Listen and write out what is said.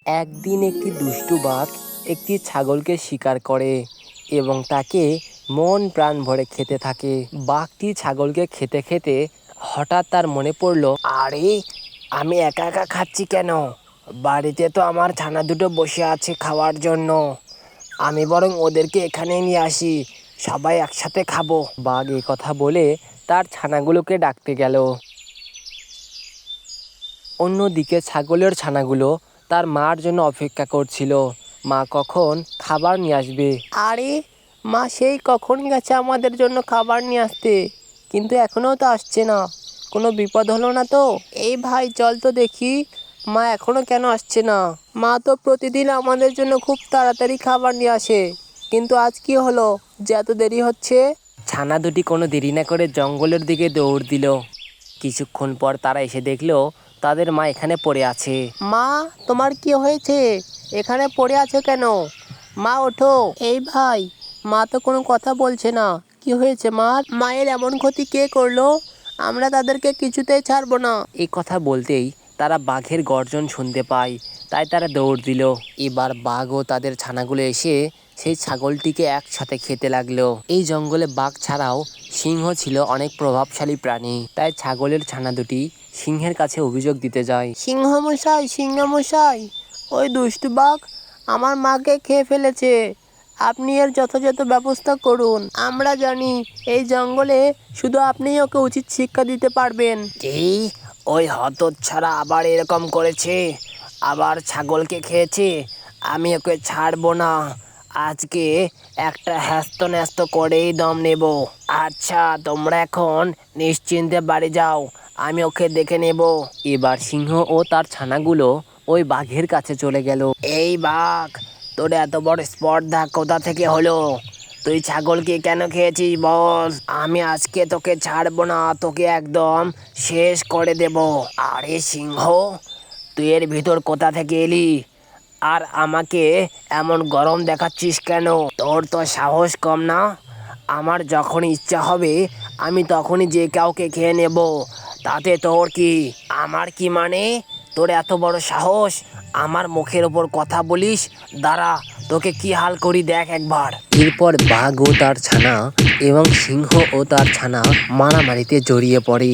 একদিন একটি দুষ্টু বাঘ একটি ছাগলকে শিকার করে এবং তাকে মন প্রাণ ভরে খেতে থাকে। বাঘটি ছাগলকে খেতে খেতে হঠাৎ তার মনে পড়ল, আরে আমি একা একা খাচ্ছি কেন? বাড়িতে তো আমার ছানা দুটো বসে আছে খাওয়ার জন্য। আমি বরং ওদেরকে এখানে নিয়ে আসি, সবাই একসাথে খাবো। বাঘ এই কথা বলে তার ছানাগুলোকে ডাকতে গেল। অন্যদিকে ছাগলের ছানাগুলো তার মার জন্য অপেক্ষা করছিল, মা কখন খাবার নিয়ে আসবে। আরে মা সেই কখন গেছে আমাদের জন্য খাবার নিয়ে আসতে, কিন্তু এখনো তো আসছে না। কোনো বিপদ হলো না তো? এই ভাই চল তো দেখি, মা এখনো কেন আসছে না? মা তো প্রতিদিন আমাদের জন্য খুব তাড়াতাড়ি খাবার নিয়ে আসে, কিন্তু আজ কি হলো যে এত দেরি হচ্ছে? ছানা দুটি কোনো দেরি না করে জঙ্গলের দিকে দৌড় দিল। কিছুক্ষণ পর তারা এসে দেখলো তাদের মা এখানে পড়ে আছে। মা, তোমার কি হয়েছে? এখানে পড়ে আছো কেন? মা ওঠো। এই ভাই, মা তো কোনো কথা বলছে না। কি হয়েছে মা? মায়ের এমন ক্ষতি কে করলো? আমরা তাদেরকে কিছুতেই ছাড়বো না। এই কথা বলতেই তারা বাঘের গর্জন শুনতে পায়, তাই তারা দৌড় দিল। এবার বাঘ ও তাদের ছানাগুলো এসে সেই ছাগলটিকে একসাথে খেতে লাগলো। এই জঙ্গলে বাঘ ছাড়াও সিংহ ছিল অনেক প্রভাবশালী প্রাণী, তাই ছাগলের ছানা দুটি সিংহের কাছে অভিযোগ দিতে যায়। সিংহ মশাই, ওই দুষ্টু বাঘ আমার মাকে খেয়ে ফেলেছে। আপনি এর যথাযথ ব্যবস্থা করুন। আমরা জানি এই জঙ্গলে শুধু আপনিই ওকে উচিত শিক্ষা দিতে পারবেন। কি? ওই হতচ্ছাড়া আবার এরকম করেছে, আবার ছাগলকে খেয়েছে। আমি ওকে ছাড়বো না। আজকে একটা হ্যাস্ত ন্যাস্ত করেই দম নেব। আচ্ছা, তোমরা এখন নিশ্চিন্তে বাড়ি যাও, আমি ওকে দেখে নেব। এবার সিংহ ও তার ছানাগুলো ওই বাঘের কাছে চলে গেল। এই বাঘ, তোর এত বড় স্পর্ধা কোথা থেকে হলো? তুই ছাগলকে কেন খেয়েছিস বল? আমি আজকে তোকে ছাড়বো না, তোকে একদম শেষ করে দেব। আরে সিংহ, তুই এর ভিতর কোথা থেকে এলি? আর আমাকে এমন গরম দেখাচ্ছিস কেন? তোর তো সাহস কম না? আমার যখন ইচ্ছা হবে আমি তখনই যে কাউকে খেয়ে নেব, তাতে তোর কি? আমার কি মানে? তোর এত বড় সাহস আমার মুখের ওপর কথা বলিস? দাঁড়া, তোকে কি হাল করি দেখ একবার। এরপর বাঘ ও তার ছানা এবং সিংহ ও তার ছানা মারামারিতে জড়িয়ে পড়ে।